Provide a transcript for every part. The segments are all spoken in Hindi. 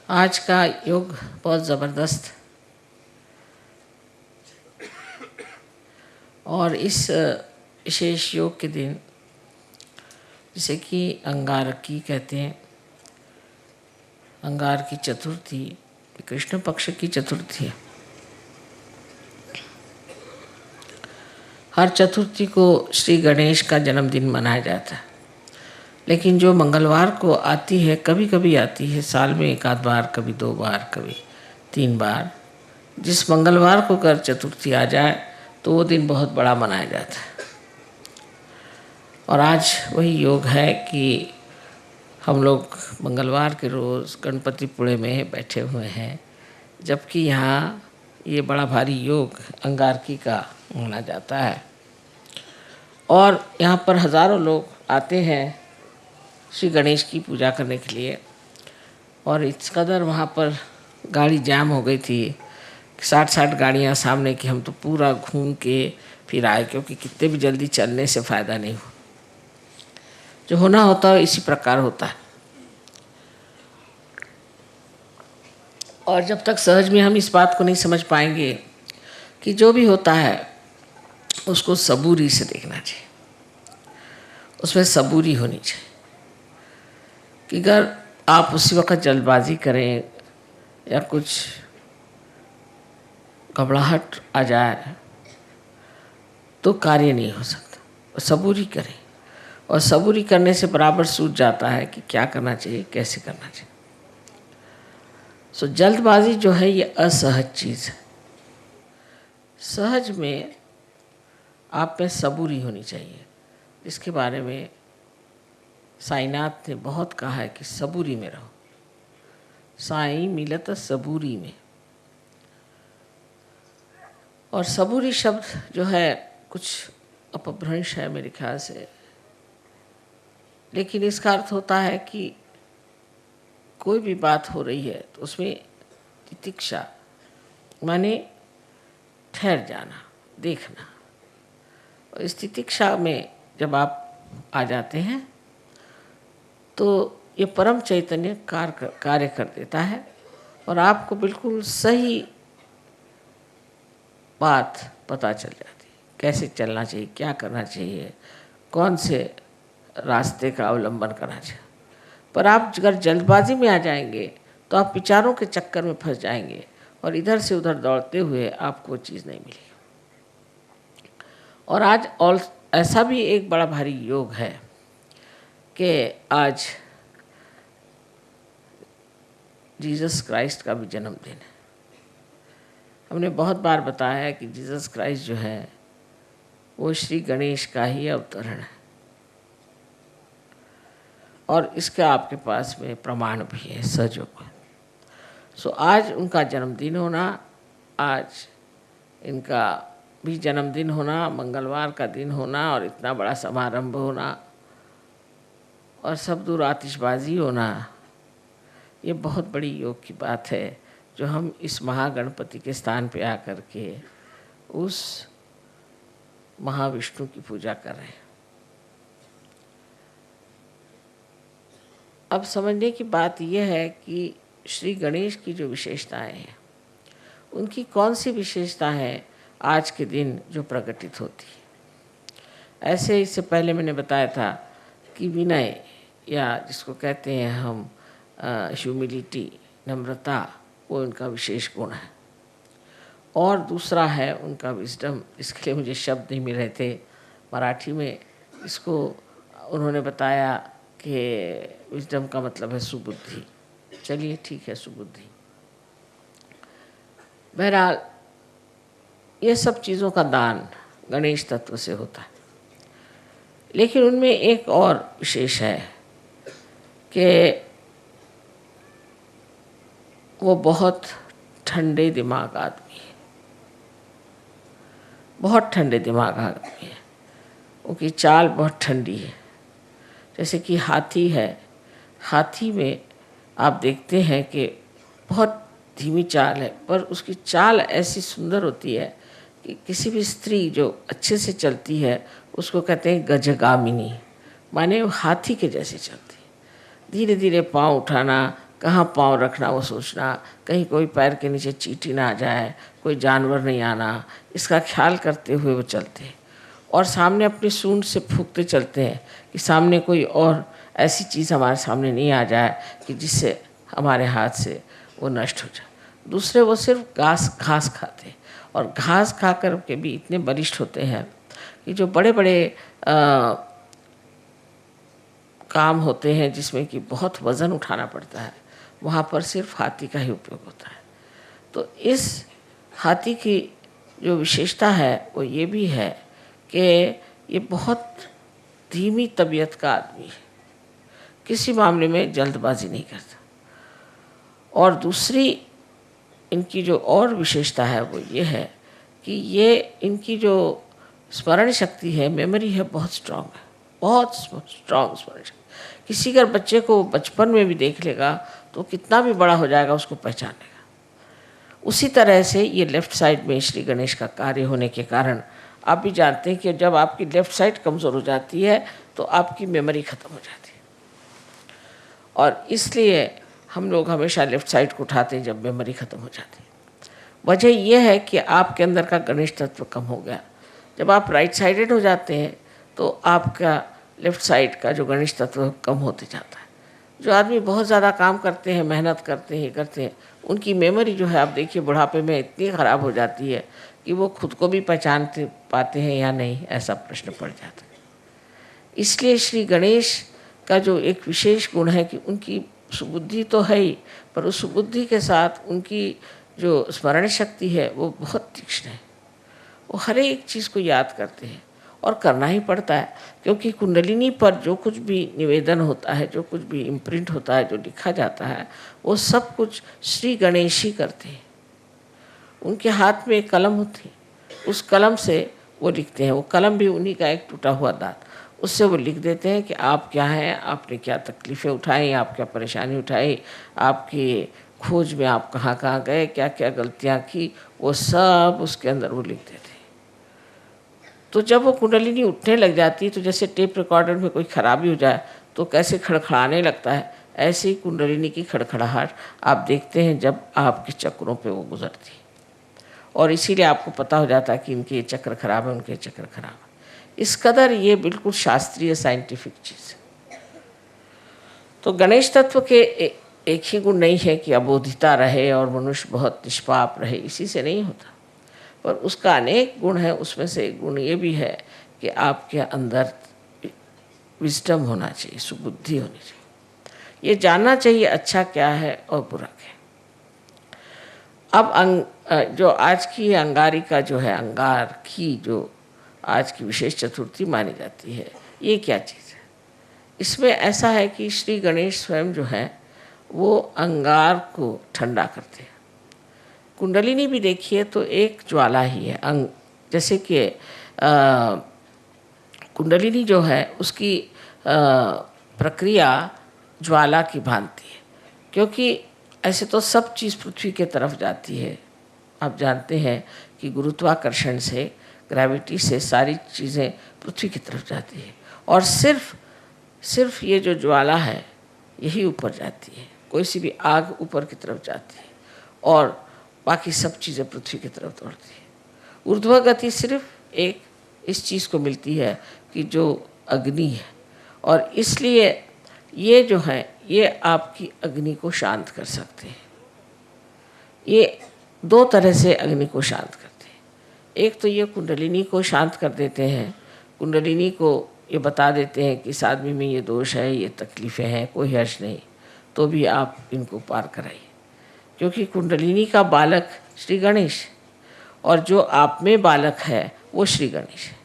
आज का योग बहुत ज़बरदस्त और इस विशेष योग के दिन जिसे कि अंगारकी कहते हैं, अंगार की चतुर्थी कृष्ण पक्ष की चतुर्थी है। हर चतुर्थी को श्री गणेश का जन्मदिन मनाया जाता है, लेकिन जो मंगलवार को आती है, कभी कभी आती है साल में एक आध बार, कभी 2 बार, कभी 3 बार, जिस मंगलवार को अगर चतुर्थी आ जाए तो वो दिन बहुत बड़ा मनाया जाता है। और आज वही योग है कि हम लोग मंगलवार के रोज़ गणपतिपुणे में बैठे हुए हैं, जबकि यहाँ ये बड़ा भारी योग अंगारकी का माना जाता है और यहाँ पर हज़ारों लोग आते हैं श्री गणेश की पूजा करने के लिए। और इस कदर वहाँ पर गाड़ी जाम हो गई थी, 60 गाड़ियाँ सामने की, हम तो पूरा घूम के फिर आए, क्योंकि कितने भी जल्दी चलने से फ़ायदा नहीं हो। जो होना होता है इसी प्रकार होता है। और जब तक सहज में हम इस बात को नहीं समझ पाएंगे कि जो भी होता है उसको सबूरी से देखना चाहिए, उसमें सबूरी होनी चाहिए। कि अगर आप उसी वक्त जल्दबाजी करें या कुछ घबराहट आ जाए तो कार्य नहीं हो सकता। सबूरी करें, और सबूरी करने से बराबर सूझ जाता है कि क्या करना चाहिए, कैसे करना चाहिए। सो जल्दबाजी जो है ये असहज चीज़ है। सहज में आप में सबूरी होनी चाहिए, जिसके बारे में साईनाथ ने बहुत कहा है कि सबूरी में रहो, साईं मिलत सबूरी में। और सबूरी शब्द जो है कुछ अपभ्रंश है मेरे ख्याल से, लेकिन इसका अर्थ होता है कि कोई भी बात हो रही है तो उसमें तितिक्षा माने ठहर जाना, देखना। और इस तितिक्षा में जब आप आ जाते हैं तो ये परम चैतन्य कार्य कर देता है और आपको बिल्कुल सही बात पता चल जाती है, कैसे चलना चाहिए, क्या करना चाहिए, कौन से रास्ते का अवलंबन करना चाहिए। पर आप अगर जल्दबाजी में आ जाएंगे तो आप विचारों के चक्कर में फंस जाएंगे और इधर से उधर दौड़ते हुए आपको चीज़ नहीं मिलेगी। और आज और ऐसा भी एक बड़ा भारी योग है कि आज जीसस क्राइस्ट का भी जन्मदिन है। हमने बहुत बार बताया है कि जीसस क्राइस्ट जो है वो श्री गणेश का ही अवतरण है, और इसका आपके पास में प्रमाण भी है, सहयोग है। सो आज उनका जन्मदिन होना, आज इनका भी जन्मदिन होना, मंगलवार का दिन होना और इतना बड़ा समारंभ होना और सब दूर आतिशबाजी होना, ये बहुत बड़ी योग की बात है जो हम इस महागणपति के स्थान पे आकर के उस महाविष्णु की पूजा कर रहे हैं। अब समझने की बात यह है कि श्री गणेश की जो विशेषताएं हैं, उनकी कौन सी विशेषता है आज के दिन जो प्रकटित होती है। ऐसे इससे पहले मैंने बताया था कि विनय, या जिसको कहते हैं हम ह्यूमिलिटी, नम्रता, वो उनका विशेष गुण है। और दूसरा है उनका विजडम, इसके लिए मुझे शब्द नहीं मिल रहे थे मराठी में। इसको उन्होंने बताया कि विजडम का मतलब है सुबुद्धि। चलिए ठीक है, सुबुद्धि। बहरहाल ये सब चीज़ों का दान गणेश तत्व से होता है, लेकिन उनमें एक और विशेष है कि वो बहुत ठंडे दिमाग आदमी है, बहुत ठंडे दिमाग आदमी है। उनकी चाल बहुत ठंडी है। जैसे कि हाथी है, हाथी में आप देखते हैं कि बहुत धीमी चाल है, पर उसकी चाल ऐसी सुंदर होती है कि किसी भी स्त्री जो अच्छे से चलती है उसको कहते हैं गजगामिनी, माने वो हाथी के जैसे चलती है। धीरे धीरे पाँव उठाना, कहाँ पाँव रखना वो सोचना, कहीं कोई पैर के नीचे चींटी ना आ जाए, कोई जानवर नहीं आना, इसका ख्याल करते हुए वो चलते हैं। और सामने अपनी सूंड से फूंकते चलते हैं कि सामने कोई और ऐसी चीज़ हमारे सामने नहीं आ जाए कि जिससे हमारे हाथ से वो नष्ट हो जाए। दूसरे वो सिर्फ घास खाते हैं, और घास खा कर के भी इतने बलिष्ठ होते हैं कि जो बड़े बड़े काम होते हैं जिसमें कि बहुत वज़न उठाना पड़ता है, वहाँ पर सिर्फ हाथी का ही उपयोग होता है। तो इस हाथी की जो विशेषता है वो ये भी है कि ये बहुत धीमी तबीयत का आदमी है, किसी मामले में जल्दबाजी नहीं करता। और दूसरी इनकी जो और विशेषता है वो ये है कि ये इनकी जो स्मरण शक्ति है, मेमोरी है, बहुत स्ट्रांग है, बहुत स्ट्रांग स्मरण शक्ति। किसी अगर बच्चे को बचपन में भी देख लेगा तो कितना भी बड़ा हो जाएगा उसको पहचान लेगा। उसी तरह से ये लेफ़्ट साइड में श्री गणेश का कार्य होने के कारण आप भी जानते हैं कि जब आपकी लेफ़्ट साइड कमज़ोर हो जाती है तो आपकी मेमोरी ख़त्म हो जाती है, और इसलिए हम लोग हमेशा लेफ़्ट साइड को उठाते हैं जब मेमोरी ख़त्म हो जाती है। वजह यह है कि आपके अंदर का गणेश तत्व कम हो गया। जब आप राइट साइडेड हो जाते हैं तो आपका लेफ़्ट साइड का जो गणेश तत्व कम होते जाता है। जो आदमी बहुत ज़्यादा काम करते हैं, मेहनत करते हैं, उनकी मेमोरी जो है आप देखिए बुढ़ापे में इतनी ख़राब हो जाती है कि वो खुद को भी पहचान पाते हैं या नहीं, ऐसा प्रश्न पड़ जाता है। इसलिए श्री गणेश का जो एक विशेष गुण है कि उनकी सुबुद्धि तो है ही, पर उस सुबुद्धि के साथ उनकी जो स्मरण शक्ति है वो बहुत तीक्ष्ण है। वो हर एक चीज़ को याद करते हैं, और करना ही पड़ता है, क्योंकि कुंडलिनी पर जो कुछ भी निवेदन होता है, जो कुछ भी इम्प्रिंट होता है, जो लिखा जाता है, वो सब कुछ श्री गणेश ही करते हैं। उनके हाथ में एक कलम होती है, उस कलम से वो लिखते हैं। वो कलम भी उन्हीं का एक टूटा हुआ दांत, उससे वो लिख देते हैं कि आप क्या हैं, आपने क्या तकलीफ़ें उठाई, आप क्या परेशानी उठाई, आपकी खोज में आप कहाँ कहाँ गए, क्या क्या गलतियाँ की, वो सब उसके अंदर वो लिख देते हैं। तो जब वो कुंडलिनी उठने लग जाती है तो जैसे टेप रिकॉर्डर में कोई ख़राबी हो जाए तो कैसे खड़खड़ाने लगता है, ऐसे ही कुंडलिनी की खड़खड़ाहट आप देखते हैं जब आपके चक्रों पे वो गुजरती है। और इसीलिए आपको पता हो जाता है कि इनके ये चक्र खराब है, उनके चक्र खराब है। इस कदर ये बिल्कुल शास्त्रीय साइंटिफिक चीज़ है। तो गणेश तत्व के एक ही गुण नहीं है कि अबोधिता रहे और मनुष्य बहुत निष्पाप रहे, इसी से नहीं होता, पर उसका अनेक गुण है। उसमें से एक गुण ये भी है कि आपके अंदर विजडम होना चाहिए, सुबुद्धि होनी चाहिए, ये जानना चाहिए अच्छा क्या है और बुरा क्या है। अब जो आज की अंगारिका जो है, अंगार की जो आज की विशेष चतुर्थी मानी जाती है, ये क्या चीज़ है? इसमें ऐसा है कि श्री गणेश स्वयं जो है वो अंगार को ठंडा करते हैं। कुंडलिनी भी देखिए तो एक ज्वाला ही है, जैसे कि कुंडलिनी जो है उसकी प्रक्रिया ज्वाला की भांति है, क्योंकि ऐसे तो सब चीज़ पृथ्वी के तरफ जाती है। आप जानते हैं कि गुरुत्वाकर्षण से, ग्रेविटी से सारी चीज़ें पृथ्वी की तरफ जाती है, और सिर्फ ये जो ज्वाला है यही ऊपर जाती है। कोई सी भी आग ऊपर की तरफ जाती है और बाकी सब चीज़ें पृथ्वी की तरफ दौड़ती है। ऊर्ध्व गति सिर्फ एक इस चीज़ को मिलती है कि जो अग्नि है, और इसलिए ये जो है ये आपकी अग्नि को शांत कर सकते हैं। ये दो तरह से अग्नि को शांत करते हैं। एक तो ये कुंडलिनी को शांत कर देते हैं, कुंडलिनी को ये बता देते हैं कि इस आदमी में ये दोष है, ये तकलीफ़ें हैं, कोई हर्ष नहीं, तो भी आप इनको पार कराइए, क्योंकि कुंडलिनी का बालक श्री गणेश, और जो आप में बालक है वो श्री गणेश है।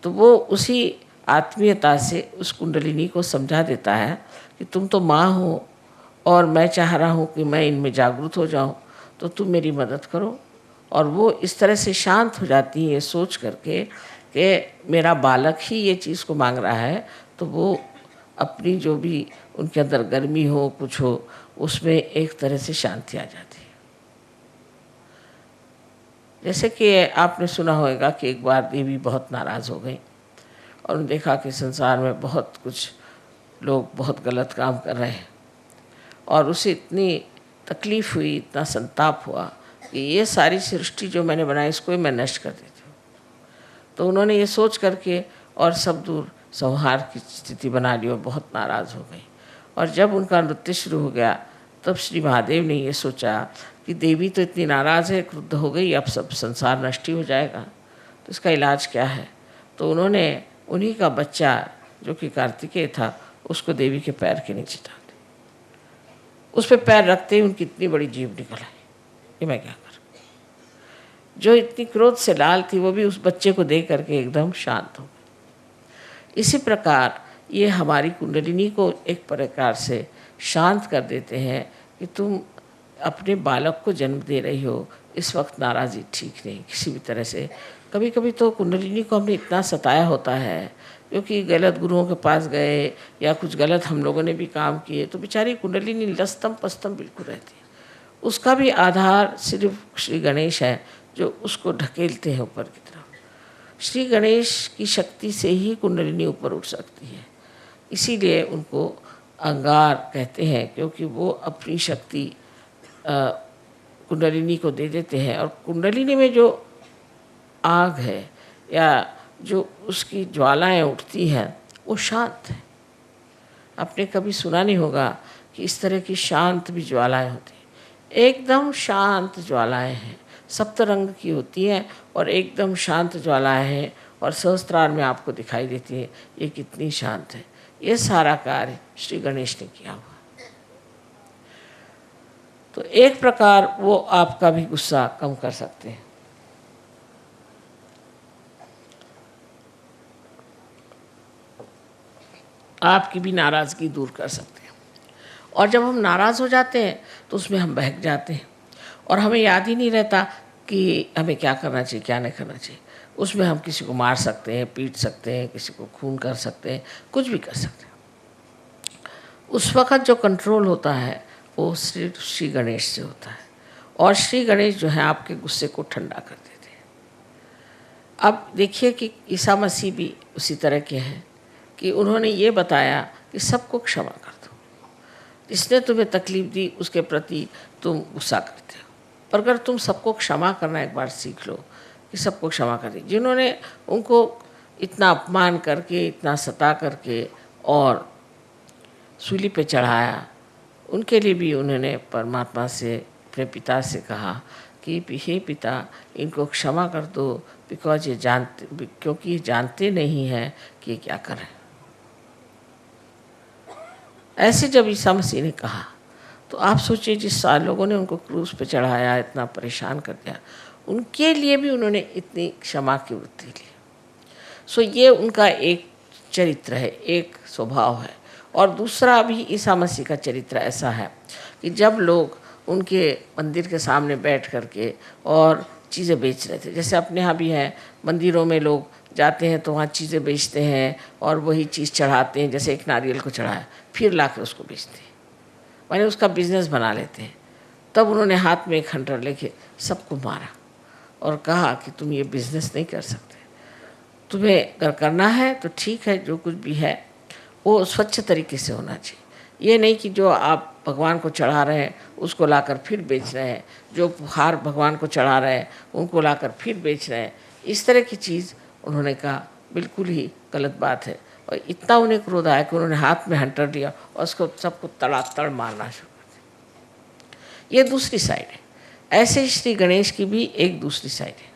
तो वो उसी आत्मीयता से उस कुंडलिनी को समझा देता है कि तुम तो माँ हो और मैं चाह रहा हूँ कि मैं इनमें जागरूक हो जाऊँ, तो तुम मेरी मदद करो। और वो इस तरह से शांत हो जाती है ये सोच करके कि मेरा बालक ही ये चीज़ को मांग रहा है, तो वो अपनी जो भी उनके अंदर गर्मी हो, कुछ हो, उसमें एक तरह से शांति आ जाती है। जैसे कि आपने सुना होगा कि एक बार देवी बहुत नाराज़ हो गई और उन्होंने देखा कि संसार में बहुत कुछ लोग बहुत गलत काम कर रहे हैं, और उसे इतनी तकलीफ़ हुई, इतना संताप हुआ कि ये सारी सृष्टि जो मैंने बनाई इसको ही मैं नष्ट कर देती हूँ। तो उन्होंने ये सोच करके और सब दूर संहार की स्थिति बना ली और बहुत नाराज़ हो गई। और जब उनका नृत्य शुरू हो गया तब श्री महादेव ने ये सोचा कि देवी तो इतनी नाराज़ है, क्रुद्ध हो गई, अब सब संसार नष्ट ही हो जाएगा, तो इसका इलाज क्या है। तो उन्होंने उन्हीं का बच्चा जो कि कार्तिकेय था उसको देवी के पैर के नीचे डाल दिया। उस पर पैर रखते ही उनकी इतनी बड़ी जीभ निकल आई, ये मैं क्या करूं। जो इतनी क्रोध से लाल थी वो भी उस बच्चे को देख करके एकदम शांत हो गई। इसी प्रकार ये हमारी कुंडलिनी को एक प्रकार से शांत कर देते हैं कि तुम अपने बालक को जन्म दे रही हो, इस वक्त नाराज़ी ठीक नहीं किसी भी तरह से। कभी कभी तो कुंडलिनी को हमने इतना सताया होता है क्योंकि गलत गुरुओं के पास गए या कुछ गलत हम लोगों ने भी काम किए, तो बेचारी कुंडलिनी लस्तम पस्तम बिल्कुल रहती है। उसका भी आधार सिर्फ श्री गणेश है जो उसको ढकेलते हैं ऊपर की तरफ। श्री गणेश की शक्ति से ही कुंडलिनी ऊपर उठ सकती है, इसीलिए उनको अंगार कहते हैं, क्योंकि वो अपनी शक्ति कुंडलिनी को दे देते हैं। और कुंडलिनी में जो आग है या जो उसकी ज्वालाएं उठती हैं वो शांत है। आपने कभी सुना नहीं होगा कि इस तरह की शांत भी ज्वालाएं होती हैं। एकदम शांत ज्वालाएं हैं, सप्तरंग की होती हैं और एकदम शांत ज्वालाएं हैं और सहस्त्रार में आपको दिखाई देती है ये कितनी शांत है। ये सारा कार्य श्री गणेश ने किया हुआ। तो एक प्रकार वो आपका भी गुस्सा कम कर सकते हैं। आपकी भी नाराज़गी दूर कर सकते हैं। और जब हम नाराज़ हो जाते हैं तो उसमें हम बहक जाते हैं और हमें याद ही नहीं रहता कि हमें क्या करना चाहिए क्या नहीं करना चाहिए। उसमें हम किसी को मार सकते हैं, पीट सकते हैं, किसी को खून कर सकते हैं, कुछ भी कर सकते हैं। उस वक़्त जो कंट्रोल होता है वो सिर्फ श्री गणेश से होता है और श्री गणेश जो है आपके गुस्से को ठंडा कर देते हैं। अब देखिए कि ईसा मसीह भी उसी तरह के हैं कि उन्होंने ये बताया कि सबको क्षमा कर दो। जिसने तुम्हें तकलीफ़ दी उसके प्रति तुम गुस्सा करते हो, और अगर तुम सबको क्षमा करना एक बार सीख लो कि सबको क्षमा कर दी। जिन्होंने उनको इतना अपमान करके, इतना सता करके और सूली पे चढ़ाया, उनके लिए भी उन्होंने परमात्मा से, अपने पिता से कहा कि हे पिता इनको क्षमा कर दो, क्योंकि ये जानते नहीं हैं कि ये क्या करें। ऐसे जब ईसा मसीह ने कहा तो आप सोचिए जिस लोगों ने उनको क्रूस पे चढ़ाया, इतना परेशान कर दिया, उनके लिए भी उन्होंने इतनी क्षमा की वृत्ति ली। सो ये उनका एक चरित्र है, एक स्वभाव है। और दूसरा भी ईसा मसीह का चरित्र ऐसा है कि जब लोग उनके मंदिर के सामने बैठ करके और चीज़ें बेच रहे थे, जैसे अपने यहाँ भी हैं, मंदिरों में लोग जाते हैं तो वहाँ चीज़ें बेचते हैं और वही चीज़ चढ़ाते हैं, जैसे एक नारियल को चढ़ाया फिर ला कर उसको बेचते हैं, माने उसका बिजनेस बना लेते हैं। तब उन्होंने हाथ में एक खंडर लेके सबको मारा और कहा कि तुम ये बिज़नेस नहीं कर सकते, तुम्हें अगर करना है तो ठीक है, जो कुछ भी है वो स्वच्छ तरीके से होना चाहिए। ये नहीं कि जो आप भगवान को चढ़ा रहे हैं उसको लाकर फिर बेच रहे हैं, जो हार भगवान को चढ़ा रहे हैं उनको लाकर फिर बेच रहे हैं। इस तरह की चीज़ उन्होंने कहा बिल्कुल ही गलत बात है। और इतना उन्हें क्रोध आया कि उन्होंने हाथ में हंटर लिया और उसको सबको तड़ातड़ मारना शुरू कर दिया। ये दूसरी साइड है। ऐसे ही श्री गणेश की भी एक दूसरी साइड है।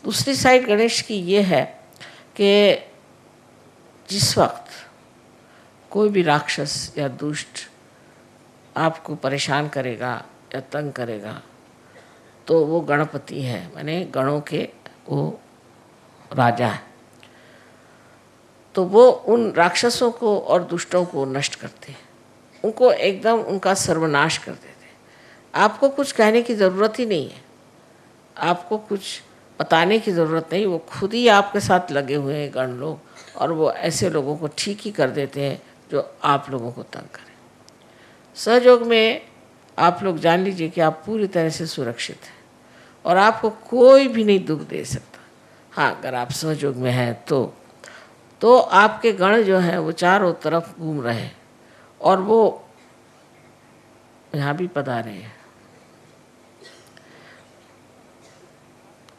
दूसरी साइड गणेश की ये है कि जिस वक्त कोई भी राक्षस या दुष्ट आपको परेशान करेगा या तंग करेगा तो वो गणपति है, माने गणों के वो राजा है। तो वो उन राक्षसों को और दुष्टों को नष्ट करते हैं, उनको एकदम उनका सर्वनाश कर देते हैं। आपको कुछ कहने की ज़रूरत ही नहीं है, आपको कुछ बताने की ज़रूरत नहीं, वो खुद ही आपके साथ लगे हुए हैं गण लोग, और वो ऐसे लोगों को ठीक ही कर देते हैं जो आप लोगों को तंग करें। सहयोग में आप लोग जान लीजिए कि आप पूरी तरह से सुरक्षित हैं और आपको कोई भी नहीं दुख दे सकता। हाँ, अगर आप सहयोग में हैं तो आपके गण जो हैं वो चारों तरफ घूम रहे हैं और वो यहाँ भी पधारे हैं।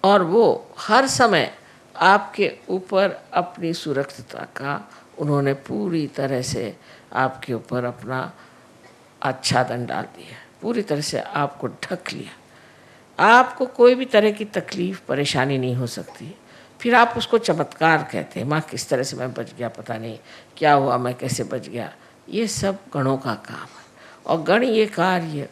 और वो हर समय आपके ऊपर अपनी सुरक्षितता का उन्होंने पूरी तरह से आपके ऊपर अपना आच्छादन डाल दिया, पूरी तरह से आपको ढक लिया। आपको कोई भी तरह की तकलीफ़ परेशानी नहीं हो सकती। फिर आप उसको चमत्कार कहते हैं, माँ किस तरह से मैं बच गया, पता नहीं क्या हुआ, मैं कैसे बच गया। ये सब गणों का काम है। और गण ये कार्य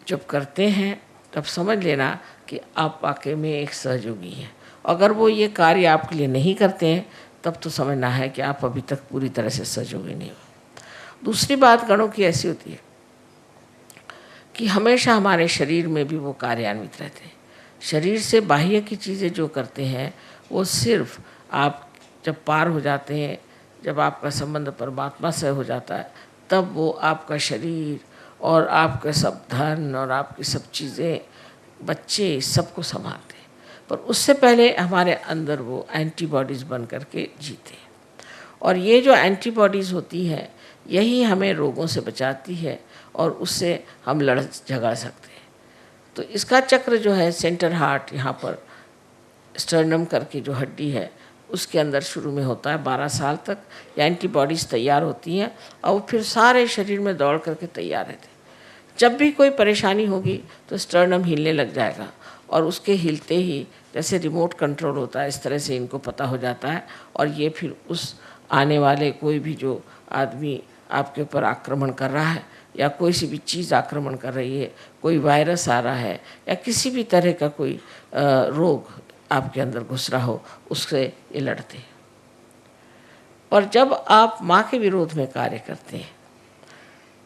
जब करते हैं तब समझ लेना कि आप वाकई में एक सहयोगी हैं। अगर वो ये कार्य आपके लिए नहीं करते हैं तब तो समझना है कि आप अभी तक पूरी तरह से सहयोगी नहीं हो। दूसरी बात गणों की ऐसी होती है कि हमेशा हमारे शरीर में भी वो कार्यान्वित रहते हैं। शरीर से बाह्य की चीज़ें जो करते हैं वो सिर्फ आप जब पार हो जाते हैं, जब आपका संबंध परमात्मा से हो जाता है, तब वो आपका शरीर और आपका सब धन और आपकी सब चीज़ें, बच्चे, सबको संभालते हैं। पर उससे पहले हमारे अंदर वो एंटीबॉडीज़ बन करके जीते हैं। और ये जो एंटीबॉडीज़ होती हैं यही हमें रोगों से बचाती है और उससे हम लड़ झगड़ सकते हैं। तो इसका चक्र जो है सेंटर हार्ट, यहाँ पर स्टर्नम करके जो हड्डी है उसके अंदर शुरू में होता है। 12 साल तक ये एंटीबॉडीज़ तैयार होती हैं और वो फिर सारे शरीर में दौड़ करके तैयार रहते हैं। जब भी कोई परेशानी होगी तो स्टर्नम हिलने लग जाएगा और उसके हिलते ही जैसे रिमोट कंट्रोल होता है इस तरह से इनको पता हो जाता है। और ये फिर उस आने वाले कोई भी जो आदमी आपके ऊपर आक्रमण कर रहा है या कोई सी भी चीज़ आक्रमण कर रही है, कोई वायरस आ रहा है या किसी भी तरह का कोई रोग आपके अंदर घुस रहा हो, उससे ये लड़ते हैं। और जब आप माँ के विरोध में कार्य करते हैं,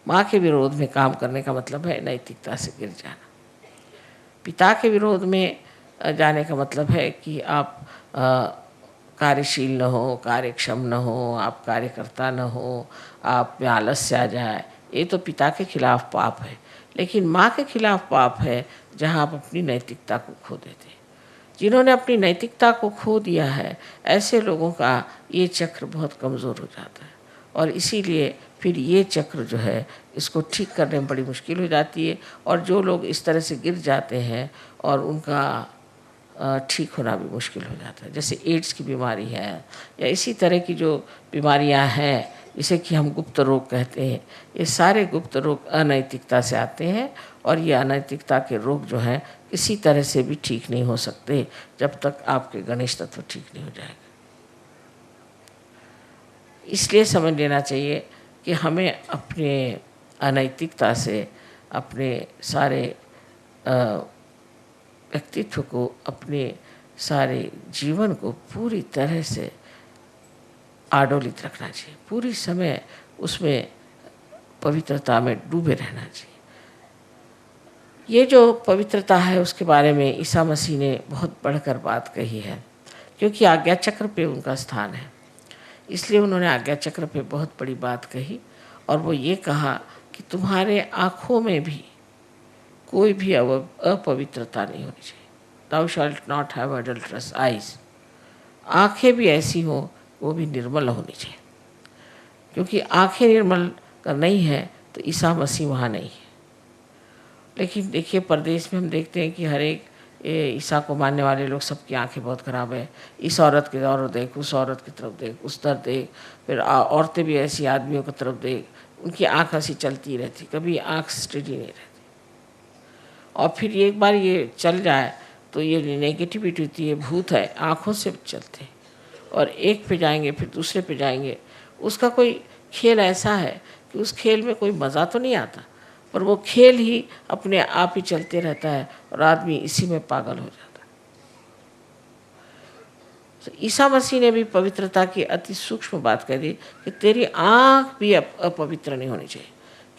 माँ के विरोध में काम करने का मतलब है नैतिकता से गिर जाना। पिता के विरोध में जाने का मतलब है कि आप कार्यशील न हो, कार्यक्षम न हो, आप कार्यकर्ता न हो, आप में आलस्य आ जाए। ये तो पिता के खिलाफ पाप है। लेकिन माँ के खिलाफ पाप है जहाँ आप अपनी नैतिकता को खो देते हैं। जिन्होंने अपनी नैतिकता को खो दिया है ऐसे लोगों का ये चक्र बहुत कमज़ोर हो जाता है और इसीलिए फिर ये चक्र जो है इसको ठीक करने में बड़ी मुश्किल हो जाती है। और जो लोग इस तरह से गिर जाते हैं और उनका ठीक होना भी मुश्किल हो जाता है, जैसे एड्स की बीमारी है या इसी तरह की जो बीमारियां हैं जिसे कि हम गुप्त रोग कहते हैं, ये सारे गुप्त रोग अनैतिकता से आते हैं। और ये अनैतिकता के रोग जो हैं किसी तरह से भी ठीक नहीं हो सकते जब तक आपके गणेश तत्व ठीक नहीं हो जाएगा। इसलिए समझ लेना चाहिए कि हमें अपने अनैतिकता से अपने सारे व्यक्तित्व को, अपने सारे जीवन को पूरी तरह से आडोलित रखना चाहिए, पूरी समय उसमें पवित्रता में डूबे रहना चाहिए। ये जो पवित्रता है उसके बारे में ईसा मसीह ने बहुत बढ़कर बात कही है, क्योंकि आज्ञा चक्र पे उनका स्थान है, इसलिए उन्होंने आज्ञा चक्र पे बहुत बड़ी बात कही। और वो ये कहा कि तुम्हारे आँखों में भी कोई भी अपवित्रता नहीं होनी चाहिए। Thou shalt not have adulterous eyes। आँखें भी ऐसी हों, वो भी निर्मल होनी चाहिए, क्योंकि आँखें निर्मल कर नहीं है तो ईसा मसीह वहाँ नहीं है। लेकिन देखिए परदेश में हम देखते हैं कि हर एक ईसा को मानने वाले लोग सबकी आंखें बहुत ख़राब है। इस औरत की तरफ देख, उस औरत की तरफ देख, उस तरफ देख, फिर औरतें भी ऐसी आदमियों की तरफ देख, उनकी आंख ऐसी चलती रहती, कभी आंख स्टेडी नहीं रहती। और फिर एक बार ये चल जाए तो ये नेगेटिविटी होती है, भूत है, आँखों से चलते हैं और एक पे जाएंगे फिर दूसरे पे जाएंगे। उसका कोई खेल ऐसा है कि उस खेल में कोई मज़ा तो नहीं आता, पर वो खेल ही अपने आप ही चलते रहता है और आदमी इसी में पागल हो जाता है। तो ईसा मसीह ने भी पवित्रता की अति सूक्ष्म बात कह दी कि तेरी आँख भी अपवित्र नहीं होनी चाहिए,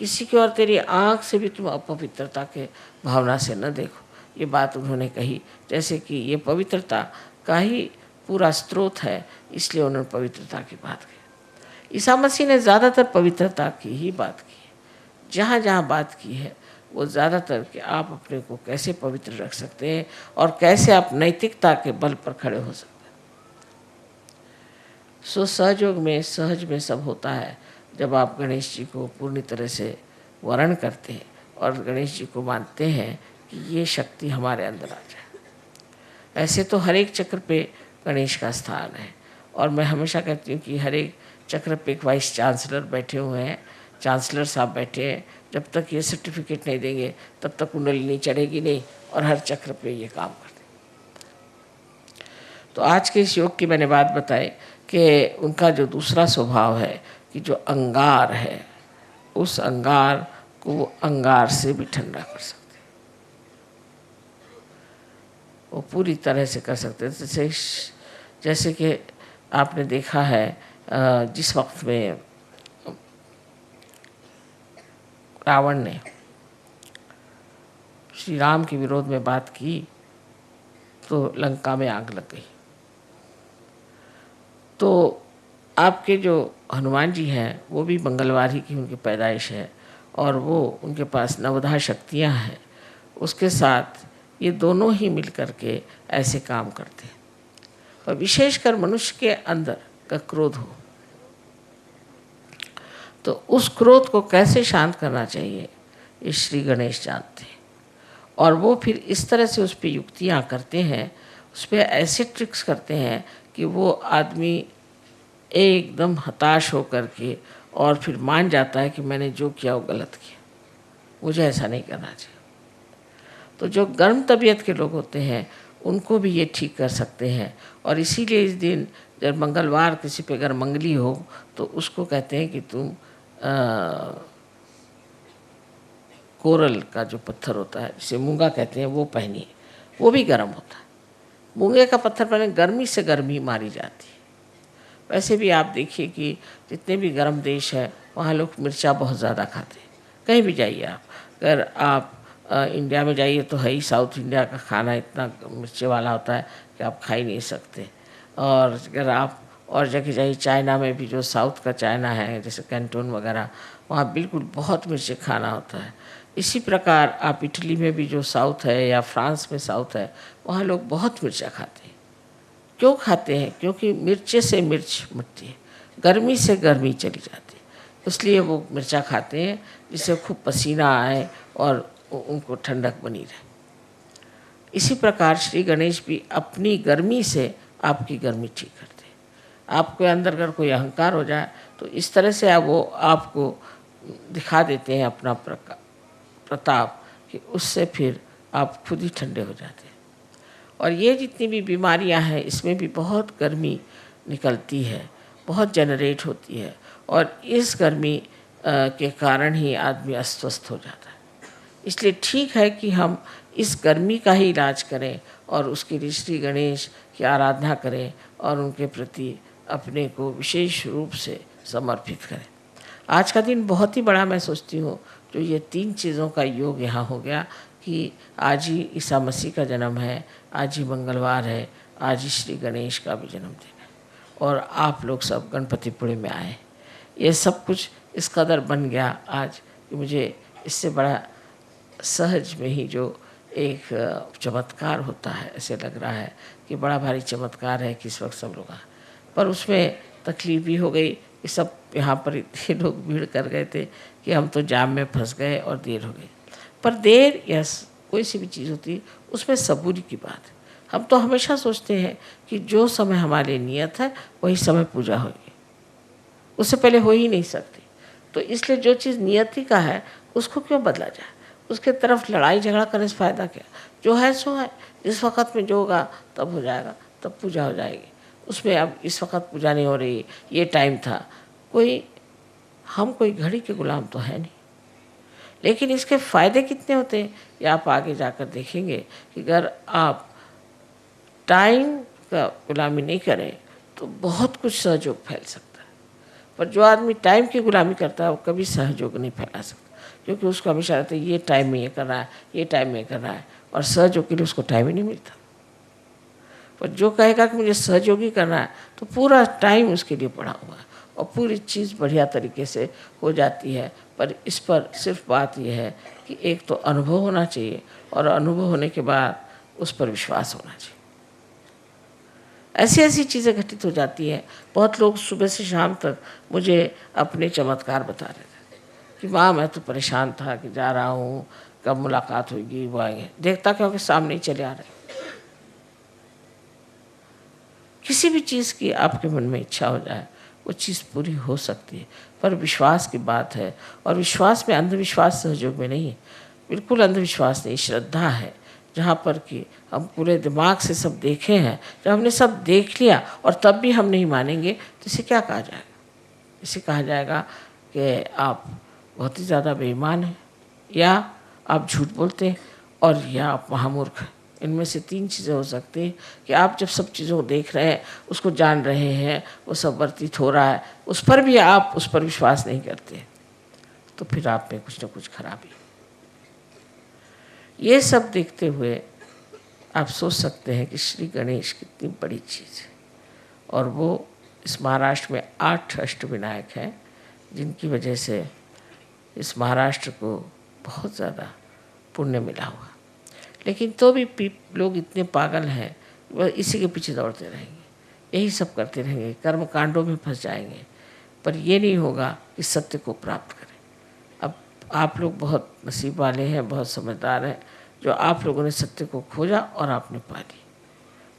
किसी की और तेरी आँख से भी तुम अपवित्रता के भावना से न देखो। ये बात उन्होंने कही, जैसे कि ये पवित्रता का ही पूरा स्रोत है, इसलिए उन्होंने पवित्रता की बात की। ईसा मसीह ने ज़्यादातर पवित्रता की ही बात की है। जहाँ जहाँ बात की है वो ज़्यादातर कि आप अपने को कैसे पवित्र रख सकते हैं और कैसे आप नैतिकता के बल पर खड़े हो सकते हैं। सो सहयोग में, सहज में सब होता है जब आप गणेश जी को पूर्ण तरह से वर्ण करते हैं और गणेश जी को मानते हैं कि ये शक्ति हमारे अंदर आ जाए। ऐसे तो हर एक चक्र पे गणेश का स्थान है, और मैं हमेशा कहती हूँ कि हर एक चक्र पे एक वाइस चांसलर बैठे हुए हैं, चांसलर साहब बैठे हैं। जब तक ये सर्टिफिकेट नहीं देंगे तब तक कुंडली नहीं चढ़ेगी नहीं, और हर चक्र पे ये काम करते। तो आज के इस योग की मैंने बात बताई कि उनका जो दूसरा स्वभाव है कि जो अंगार है, उस अंगार को वो अंगार से भी ठंडा कर सकते हैं, वो पूरी तरह से कर सकते हैं। जैसे कि आपने देखा है जिस वक्त में रावण ने श्री राम के विरोध में बात की तो लंका में आग लग गई। तो आपके जो हनुमान जी हैं वो भी मंगलवार ही की उनकी पैदाइश है, और वो उनके पास नवधा शक्तियाँ हैं। उसके साथ ये दोनों ही मिल कर के ऐसे काम करते हैं। और विशेषकर मनुष्य के अंदर का क्रोध हो तो उस क्रोध को कैसे शांत करना चाहिए ये श्री गणेश जानते हैं। और वो फिर इस तरह से उस पर युक्तियाँ करते हैं, उस पर ऐसे ट्रिक्स करते हैं कि वो आदमी एकदम हताश हो कर के और फिर मान जाता है कि मैंने जो किया वो गलत किया, मुझे ऐसा नहीं करना चाहिए। तो जो गर्म तबीयत के लोग होते हैं उनको भी ये ठीक कर सकते हैं। और इसीलिए इस दिन जब मंगलवार किसी पे अगर मंगली हो तो उसको कहते हैं कि तुम कोरल का जो पत्थर होता है जिसे मूंगा कहते हैं वो पहनिए, वो भी गर्म होता है। मूंगे का पत्थर पहने गर्मी से गर्मी मारी जाती है। वैसे भी आप देखिए कि जितने भी गर्म देश है वहाँ लोग मिर्चा बहुत ज़्यादा खाते हैं। कहीं भी जाइए आप, अगर आप इंडिया में जाइए तो है ही साउथ इंडिया का खाना इतना मिर्चे वाला होता है कि आप खा ही नहीं सकते। और अगर आप और जगह जाइए, चाइना में भी जो साउथ का चाइना है जैसे कैंटोन वगैरह, वहाँ बिल्कुल बहुत मिर्चे खाना होता है। इसी प्रकार आप इटली में भी जो साउथ है या फ्रांस में साउथ है वहाँ लोग बहुत मिर्चा खाते हैं। क्यों खाते हैं? क्योंकि मिर्चे से मिर्च मिटती है, गर्मी से गर्मी चली जाती है, इसलिए वो मिर्चा खाते हैं जिससे खूब पसीना आए और उनको ठंडक बनी रहे। इसी प्रकार श्री गणेश भी अपनी गर्मी से आपकी गर्मी ठीक करते हैं। आपके अंदर अगर कोई अहंकार हो जाए तो इस तरह से वो आपको दिखा देते हैं अपना प्रताप कि उससे फिर आप खुद ही ठंडे हो जाते हैं। और ये जितनी भी बीमारियां हैं इसमें भी बहुत गर्मी निकलती है, बहुत जनरेट होती है, और इस गर्मी के कारण ही आदमी अस्वस्थ हो जाता है। इसलिए ठीक है कि हम इस गर्मी का ही इलाज करें और उसके लिए श्री गणेश की आराधना करें और उनके प्रति अपने को विशेष रूप से समर्पित करें। आज का दिन बहुत ही बड़ा मैं सोचती हूँ, जो ये 3 चीज़ों का योग यहाँ हो गया कि आज ही ईसा मसीह का जन्म है, आज ही मंगलवार है, आज ही श्री गणेश का भी जन्मदिन है, और आप लोग सब गणपतिपुरे में आए। ये सब कुछ इस कदर बन गया आज कि मुझे इससे बड़ा सहज में ही जो एक चमत्कार होता है ऐसे लग रहा है कि बड़ा भारी चमत्कार है कि इस वक्त सब लोग आए। पर उसमें तकलीफ भी हो गई कि सब यहाँ पर इतने लोग भीड़ कर गए थे कि हम तो जाम में फंस गए और देर हो गई। पर देर या कोई सी भी चीज़ होती है उसमें सबूरी की बात है। हम तो हमेशा सोचते हैं कि जो समय हमारे लिए नियत है वही समय पूजा होगी, उससे पहले हो ही नहीं सकती। तो इसलिए जो चीज़ नियति का है उसको क्यों बदला जाए, उसके तरफ लड़ाई झगड़ा करने से फ़ायदा क्या। जो है सो है, जिस वक़्त में जो होगा तब हो जाएगा, तब पूजा हो जाएगी। उसमें अब इस वक़्त पूजा नहीं हो रही, ये टाइम था, हम कोई घड़ी के गुलाम तो है नहीं। लेकिन इसके फ़ायदे कितने होते हैं ये आप आगे जाकर देखेंगे कि अगर आप टाइम का गुलामी नहीं करें तो बहुत कुछ सहयोग फैल सकता है। पर जो आदमी टाइम की गुलामी करता है वो कभी सहयोग नहीं फैला सकता, क्योंकि उसको हमेशा रहता है ये टाइम में ये कर रहा है, ये टाइम में कर रहा है, और सहयोग के लिए उसको टाइम ही नहीं मिलता। पर जो कहेगा कि मुझे सहयोगी करना है तो पूरा टाइम उसके लिए पड़ा हुआ है और पूरी चीज़ बढ़िया तरीके से हो जाती है। पर इस पर सिर्फ बात यह है कि एक तो अनुभव होना चाहिए, और अनुभव होने के बाद उस पर विश्वास होना चाहिए। ऐसी ऐसी चीज़ें घटित हो जाती हैं। बहुत लोग सुबह से शाम तक मुझे अपने चमत्कार बता रहे थे। कि माँ मैं तो परेशान था कि जा रहा हूँ, कब मुलाकात होगी, वो आएंगे। देखता क्या कि सामने ही चले आ रहे। किसी भी चीज़ की आपके मन में इच्छा हो जाए वो चीज़ पूरी हो सकती है, पर विश्वास की बात है। और विश्वास में अंधविश्वास सहयोग में नहीं है, बिल्कुल अंधविश्वास नहीं, श्रद्धा है। जहाँ पर कि हम पूरे दिमाग से सब देखे हैं, जब हमने सब देख लिया और तब भी हम नहीं मानेंगे तो इसे क्या कहा जाएगा? इसे कहा जाएगा कि आप बहुत ही ज़्यादा बेईमान हैं, या आप झूठ बोलते हैं, और या आप महामूर्ख हैं। इनमें से 3 चीज़ें हो सकती हैं कि आप जब सब चीज़ों को देख रहे हैं, उसको जान रहे हैं, वो सब वर्तित हो रहा है, उस पर भी आप उस पर विश्वास नहीं करते, तो फिर आप में कुछ न कुछ खराबी। ये सब देखते हुए आप सोच सकते हैं कि श्री गणेश कितनी बड़ी चीज़ है। और वो इस महाराष्ट्र में 8 अष्टविनायक हैं, जिनकी वजह से इस महाराष्ट्र को बहुत ज़्यादा पुण्य मिला हुआ। लेकिन तो भी लोग इतने पागल हैं, वह इसी के पीछे दौड़ते रहेंगे, यही सब करते रहेंगे, कर्म कांडों में फंस जाएंगे, पर ये नहीं होगा कि सत्य को प्राप्त करें। अब आप लोग बहुत नसीब वाले हैं, बहुत समझदार हैं, जो आप लोगों ने सत्य को खोजा और आपने पा ली।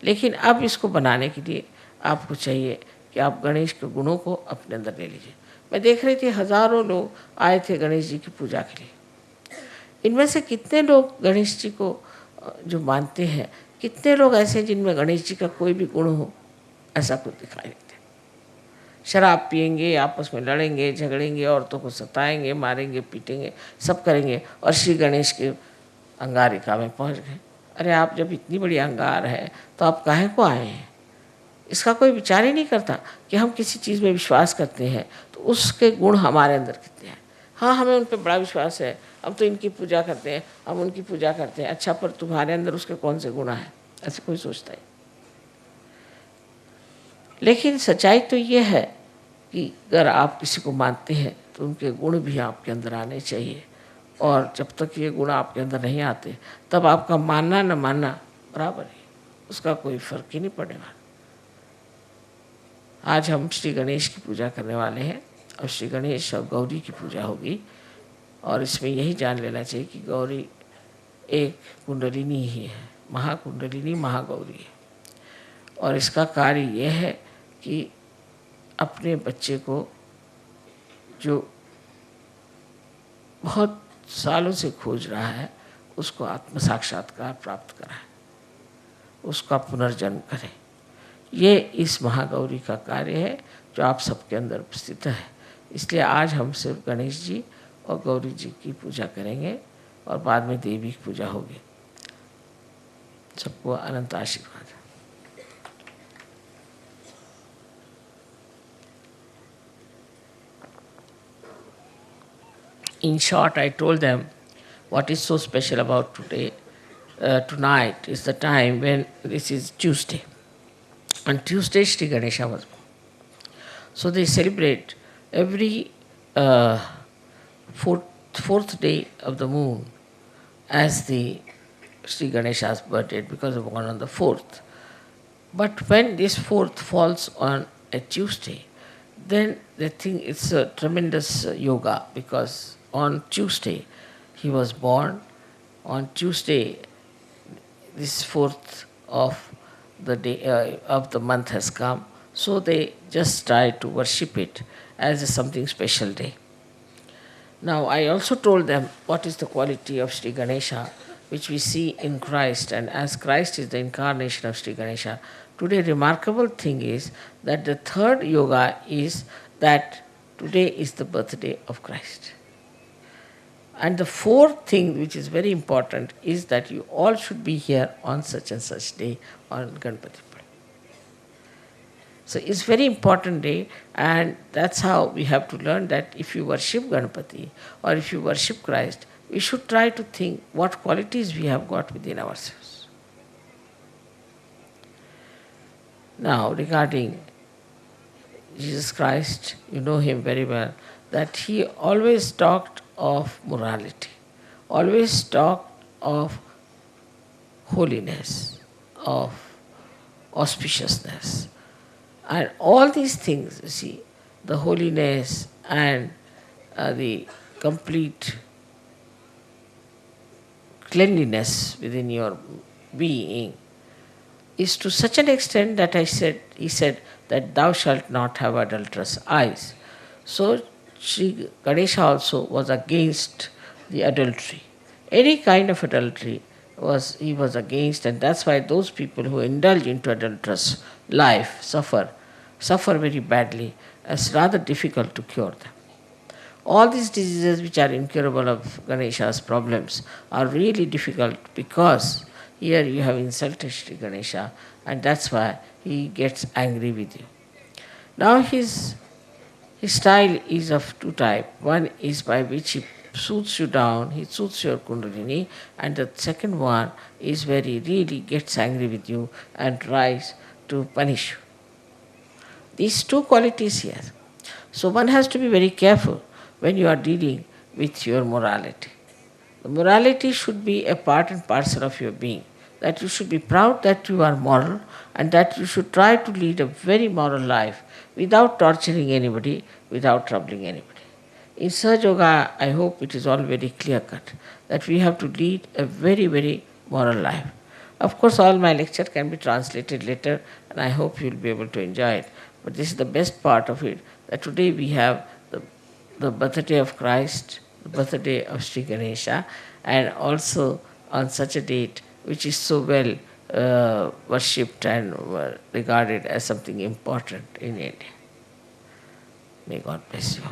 लेकिन अब इसको बनाने के लिए आपको चाहिए कि आप गणेश के गुणों को अपने अंदर ले लीजिए। मैं देख रही थी हज़ारों लोग आए थे गणेश जी की पूजा के लिए। इनमें से कितने लोग गणेश जी को जो मानते हैं, कितने लोग ऐसे जिनमें गणेश जी का कोई भी गुण हो, ऐसा कुछ दिखाई देते। शराब पिएंगे, आपस में लड़ेंगे, झगड़ेंगे, औरतों को सताएंगे, मारेंगे, पीटेंगे, सब करेंगे, और श्री गणेश के अंगारिका में पहुंच गए। अरे आप जब इतनी बड़ी अंगार है तो आप काहे को आए हैं? इसका कोई विचार ही नहीं करता कि हम किसी चीज़ में विश्वास करते हैं तो उसके गुण हमारे अंदर कितने हैं। हाँ, हमें उन पर बड़ा विश्वास है, हम तो इनकी पूजा करते हैं, हम उनकी पूजा करते हैं। अच्छा, पर तुम्हारे अंदर उसके कौन से गुण हैं? ऐसे कोई सोचता है? लेकिन सच्चाई तो ये है कि अगर आप किसी को मानते हैं तो उनके गुण भी आपके अंदर आने चाहिए, और जब तक ये गुण आपके अंदर नहीं आते तब आपका मानना न मानना बराबर है, उसका कोई फर्क ही नहीं पड़ने वाला। आज हम श्री गणेश की पूजा करने वाले हैं, और श्री गणेश और गौरी की पूजा होगी, और इसमें यही जान लेना चाहिए कि गौरी एक कुंडलिनी ही है, महाकुंडलिनी महागौरी है। और इसका कार्य यह है कि अपने बच्चे को जो बहुत सालों से खोज रहा है उसको आत्म साक्षात्कार प्राप्त कराए, उसका पुनर्जन्म करें। ये इस महागौरी का कार्य है जो आप सबके अंदर स्थित है। इसलिए आज हम सिर्फ गणेश जी और गौरी जी की पूजा करेंगे, और बाद में देवी की पूजा होगी। सबको अनंत आशीर्वाद। In short, I told them what is so special about today. Tonight is the time when this is Tuesday. On Tuesday, Sri Ganesha was born. So they celebrate every fourth day of the moon as the Sri Ganesha's birthday, because of born on the 4th. But when this 4th falls on a Tuesday, then they think it's a tremendous yoga, because on Tuesday he was born. On Tuesday, this 4th of the day of the month has come, so they just try to worship it as a something special day. Now I also told them what is the quality of Sri Ganesha, which we see in Christ, and as Christ is the incarnation of Sri Ganesha. Today remarkable thing is that the third yoga is that today is the birthday of Christ. And the fourth thing, which is very important, is that you all should be here on such and such day on Ganpati. So it's very important day, and that's how we have to learn that if you worship Ganpati or if you worship Christ, we should try to think what qualities we have got within ourselves. Now, regarding Jesus Christ, you know him very well, that he always talked of morality, always talked of holiness, of auspiciousness. And all these things, you see, the holiness and the complete cleanliness within your being is to such an extent that he said that thou shalt not have adulterous eyes. So Sri Ganesha also was against the adultery. Any kind of adultery he was against, and that's why those people who indulge into adulterous life suffer very badly. It's rather difficult to cure them. All these diseases which are incurable of Ganesha's problems are really difficult because here you have insulted Sri Ganesha, and that's why he gets angry with you. Now his style is of two types. One is by which he soothes you down, he soothes your kundalini, and the second one is where he really gets angry with you and tries to punish you. These two qualities here. So one has to be very careful when you are dealing with your morality. The morality should be a part and parcel of your being. That you should be proud that you are moral and that you should try to lead a very moral life without torturing anybody, without troubling anybody. In Sahaja Yoga, I hope it is all very clear cut that we have to lead a very, very moral life. Of course, all my lecture can be translated later, and I hope you will be able to enjoy it. But this is the best part of it, that today we have the birthday of Christ, the birthday of Sri Ganesha, and also on such a date which is so well worshipped and regarded as something important in India. May God bless you.